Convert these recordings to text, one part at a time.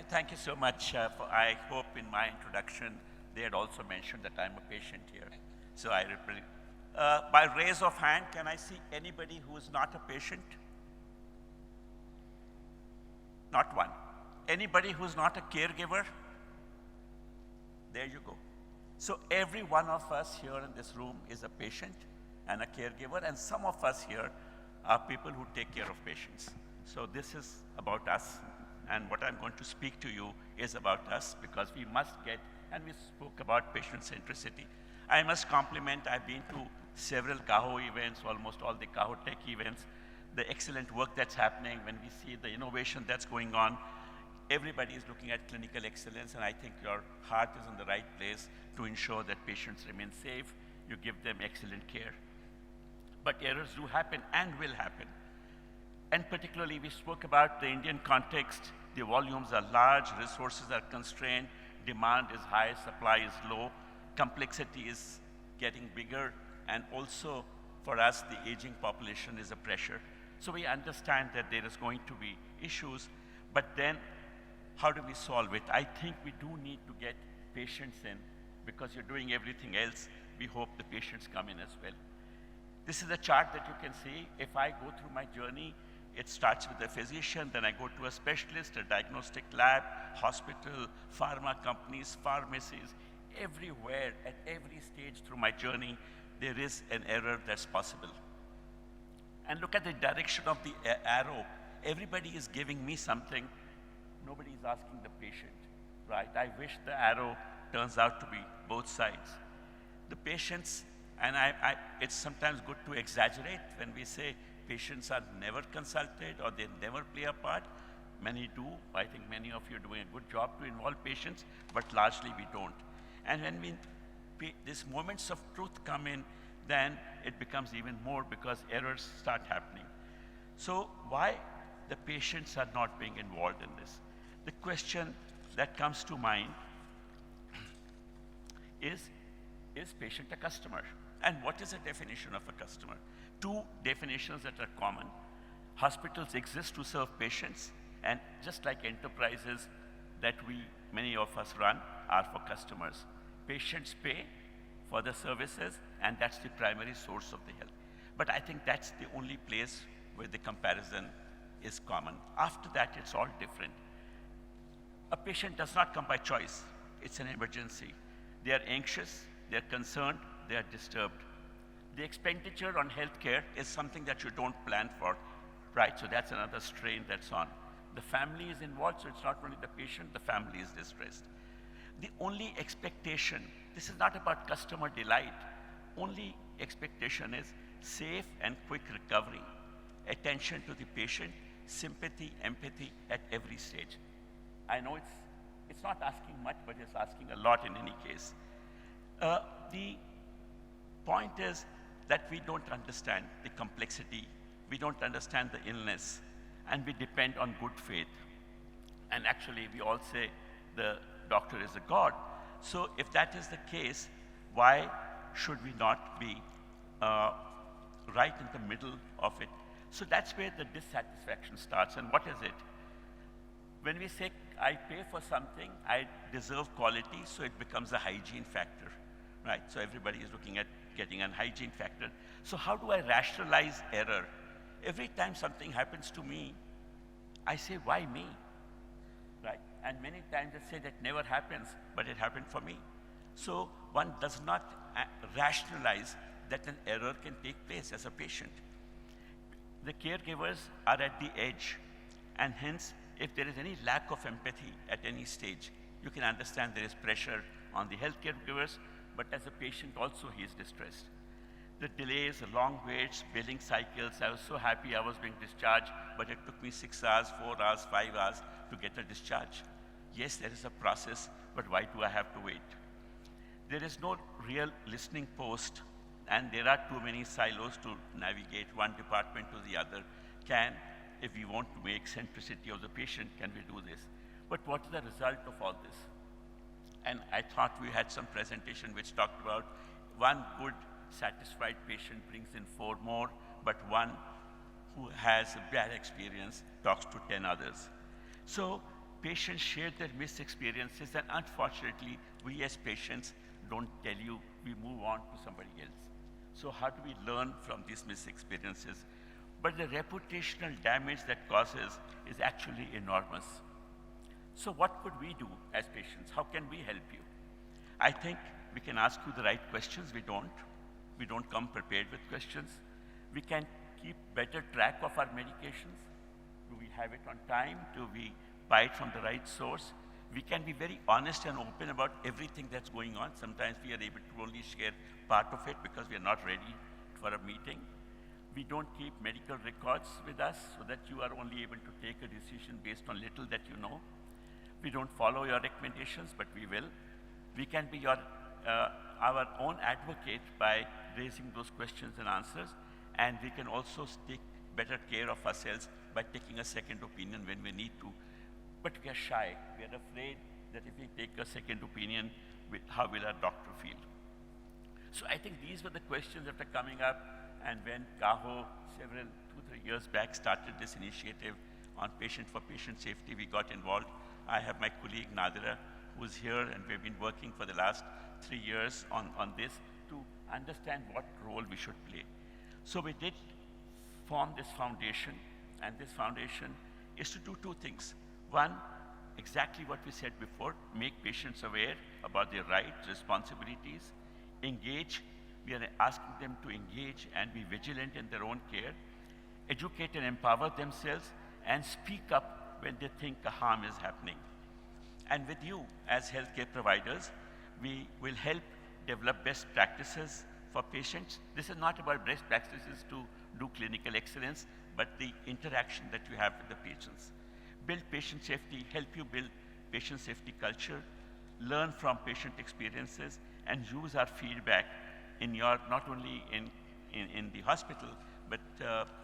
Thank you so much. I hope in my introduction they had also mentioned that I'm a patient here. So I represent. By raise of hand, can I see anybody who is not a patient? Not one. Anybody who's not a caregiver? There you go. So every one of us here in this room is a patient and a caregiver, and some of us here are people who take care of patients. So this is about us, and what I'm going to speak to you is about us, because we must get, and we spoke about patient centricity. I must compliment, I've been to several CAHO events, almost all the CAHO Tech events, the excellent work that's happening, when we see the innovation that's going on. Everybody is looking at clinical excellence, and I think your heart is in the right place to ensure that patients remain safe, you give them excellent care. But errors do happen and will happen. And particularly, we spoke about the Indian context. The volumes are large, resources are constrained, demand is high, supply is low, complexity is getting bigger, and also for us, the aging population is a pressure. So we understand that there is going to be issues, but then how do we solve it? I think we do need to get patients in, because you're doing everything else. We hope the patients come in as well. This is a chart that you can see. If I go through my journey, it starts with a physician, then I go to a specialist, a diagnostic lab, hospital, pharma companies, pharmacies. Everywhere, at every stage through my journey, there is an error that's possible. And look at the direction of the arrow. Everybody is giving me something. Nobody is asking the patient, right? I wish the arrow turns out to be both sides. The patients, and it's sometimes good to exaggerate when we say patients are never consulted or they never play a part. Many do. I think many of you are doing a good job to involve patients, but largely we don't. And when these moments of truth come in, then it becomes even more, because errors start happening. So why the patients are not being involved in this? The question that comes to mind is patient a customer? And what is the definition of a customer? Two definitions that are common. Hospitals exist to serve patients, and just like enterprises that many of us run are for customers. Patients pay for the services, and that's the primary source of the health. But I think that's the only place where the comparison is common. After that, it's all different. A patient does not come by choice. It's an emergency. They are anxious, they're concerned, they are disturbed. The expenditure on healthcare is something that you don't plan for, right? So that's another strain that's on. The family is involved, so it's not only the patient, the family is distressed. The only expectation, this is not about customer delight, only expectation is safe and quick recovery, attention to the patient, sympathy, empathy at every stage. I know it's not asking much, but it's asking a lot in any case. The point is that we don't understand the complexity, we don't understand the illness, and we depend on good faith. And actually, we all say the doctor is a god. So if that is the case, why should we not be right in the middle of it? So that's where the dissatisfaction starts. And what is it? When we say, I pay for something, I deserve quality, so it becomes a hygiene factor, right? So everybody is looking at getting an hygiene factor. So how do I rationalize error? Every time something happens to me, I say, why me, right? And many times I say that never happens, but it happened for me. So one does not rationalize that an error can take place as a patient. The caregivers are at the edge, and hence, if there is any lack of empathy at any stage, you can understand there is pressure on the healthcare givers, but as a patient also he is distressed. The delays, the long waits, billing cycles, I was so happy I was being discharged, but it took me 6 hours, 4 hours, 5 hours to get a discharge. Yes, there is a process, but why do I have to wait? There is no real listening post, and there are too many silos to navigate one department to the other. If we want to make centricity of the patient, can we do this? But what is the result of all this? And I thought we had some presentation which talked about one good satisfied patient brings in 4 more, but one who has a bad experience talks to 10 others. So patients share their missed experiences, and unfortunately, we as patients don't tell you, we move on to somebody else. So how do we learn from these missed experiences? But the reputational damage that causes is actually enormous. So what could we do as patients? How can we help you? I think we can ask you the right questions. We don't. We don't come prepared with questions. We can keep better track of our medications. Do we have it on time? Do we buy it from the right source? We can be very honest and open about everything that's going on. Sometimes we are able to only share part of it because we are not ready for a meeting. We don't keep medical records with us so that you are only able to take a decision based on little that you know. We don't follow your recommendations, but we will. We can be our own advocate by raising those questions and answers, and we can also take better care of ourselves by taking a second opinion when we need to. But we are shy. We are afraid that if we take a second opinion, how will our doctor feel? So I think these were the questions that are coming up, and when CAHO, 2-3 years back, started this initiative on patient safety, we got involved. I have my colleague Nagendra, who's here, and we've been working for the last 3 years on this to understand what role we should play. So we did form this foundation, and this foundation is to do two things. One, exactly what we said before, make patients aware about their rights, responsibilities, engage. We are asking them to engage and be vigilant in their own care, educate and empower themselves, and speak up when they think a harm is happening. And with you as healthcare providers, we will help develop best practices for patients. This is not about best practices to do clinical excellence, but the interaction that you have with the patients. Build patient safety, help you build patient safety culture, learn from patient experiences, and use our feedback in your, not only in the hospital, but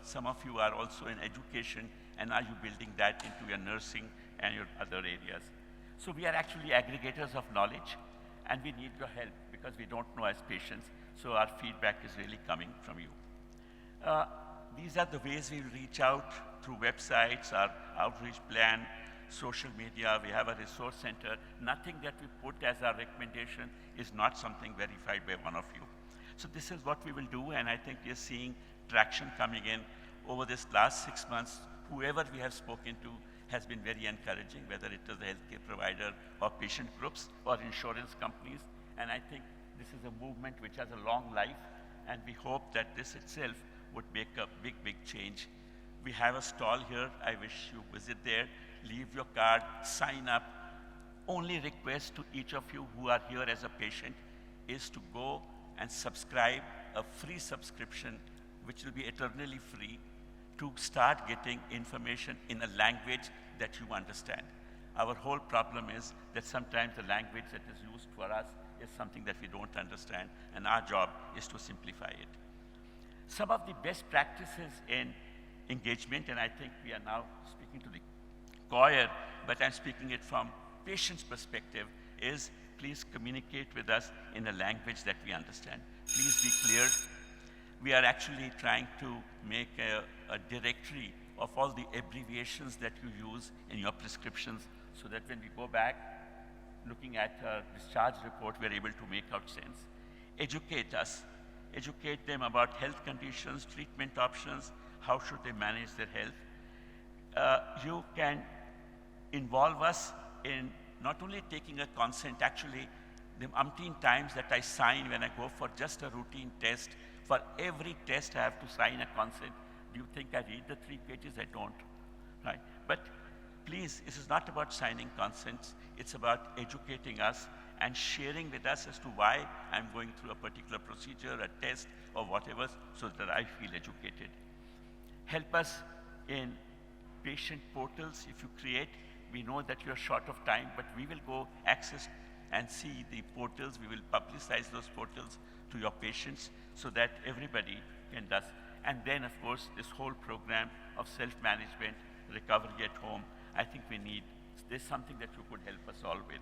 some of you are also in education, and are you building that into your nursing and your other areas? So we are actually aggregators of knowledge, and we need your help because we don't know as patients, so our feedback is really coming from you. These are the ways we will reach out through websites, our outreach plan, social media. We have a resource center. Nothing that we put as our recommendation is not something verified by one of you. So this is what we will do, and I think we are seeing traction coming in over this last 6 months. Whoever we have spoken to has been very encouraging, whether it is a healthcare provider or patient groups or insurance companies. And I think this is a movement which has a long life, and we hope that this itself would make a big, big change. We have a stall here. I wish you visit there, leave your card, sign up. Only request to each of you who are here as a patient is to go and subscribe, a free subscription, which will be eternally free, to start getting information in a language that you understand. Our whole problem is that sometimes the language that is used for us is something that we don't understand, and our job is to simplify it. Some of the best practices in engagement, and I think we are now speaking to the choir, but I'm speaking it from patient's perspective, is please communicate with us in a language that we understand. Please be clear. We are actually trying to make a directory of all the abbreviations that you use in your prescriptions, so that when we go back looking at a discharge report, we're able to make out sense. Educate us. Educate them about health conditions, treatment options, how should they manage their health. You can involve us in not only taking a consent, actually the umpteen times that I sign when I go for just a routine test, for every test I have to sign a consent. Do you think I read the 3 pages? I don't, right? But please, this is not about signing consents. It's about educating us and sharing with us as to why I'm going through a particular procedure, a test, or whatever, so that I feel educated. Help us in patient portals if you create. We know that you're short of time, but we will go access and see the portals. We will publicize those portals to your patients so that everybody can do. And then, of course, this whole program of self-management, recovery at home, I think we need, there's something that you could help us all with.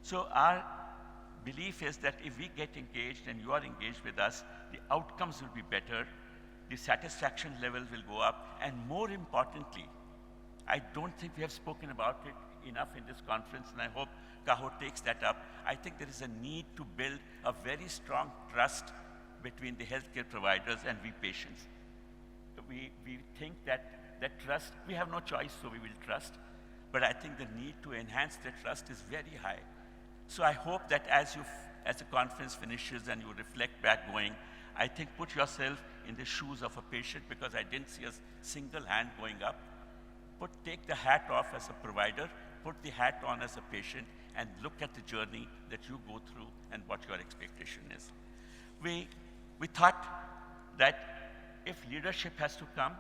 So our belief is that if we get engaged and you are engaged with us, the outcomes will be better, the satisfaction level will go up, and more importantly, I don't think we have spoken about it enough in this conference, and I hope CAHO takes that up. I think there is a need to build a very strong trust between the healthcare providers and we patients. We think that trust, we have no choice, so we will trust. But I think the need to enhance the trust is very high. So I hope that as the conference finishes and you reflect back going, I think put yourself in the shoes of a patient, because I didn't see a single hand going up. Take the hat off as a provider, put the hat on as a patient, and look at the journey that you go through and what your expectation is. We thought that if leadership has to come,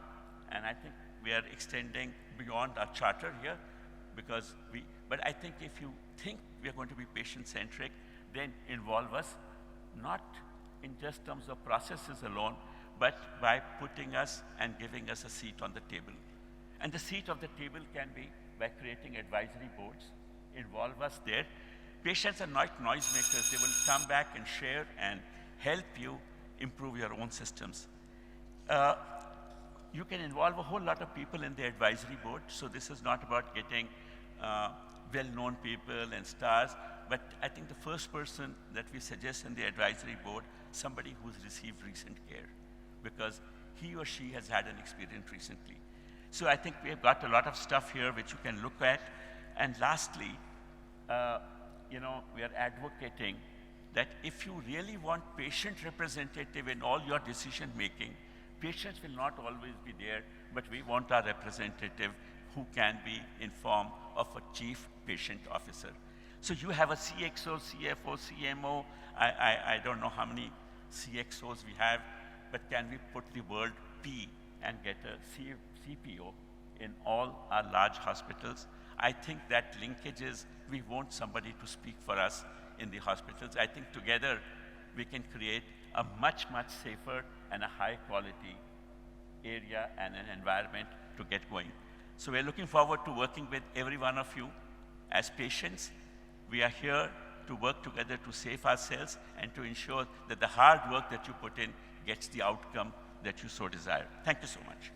and I think we are extending beyond our charter here, but I think if you think we are going to be patient-centric, then involve us, not in just terms of processes alone, but by putting us and giving us a seat on the table. And the seat of the table can be by creating advisory boards. Involve us there. Patients are not noisemakers. They will come back and share and help you improve your own systems. You can involve a whole lot of people in the advisory board. So this is not about getting well-known people and stars, but I think the first person that we suggest in the advisory board, somebody who's received recent care, because he or she has had an experience recently. So I think we have got a lot of stuff here which you can look at. And lastly, we are advocating that if you really want patient representative in all your decision making, patients will not always be there, but we want our representative who can be in form of a chief patient officer. So you have a CXO, CFO, CMO, I don't know how many CXOs we have, but can we put the word P and get a CPO in all our large hospitals? I think that linkages, we want somebody to speak for us in the hospitals. I think together we can create a much, much safer and a high quality area and an environment to get going. So we're looking forward to working with every one of you as patients. We are here to work together to save ourselves and to ensure that the hard work that you put in gets the outcome that you so desire. Thank you so much.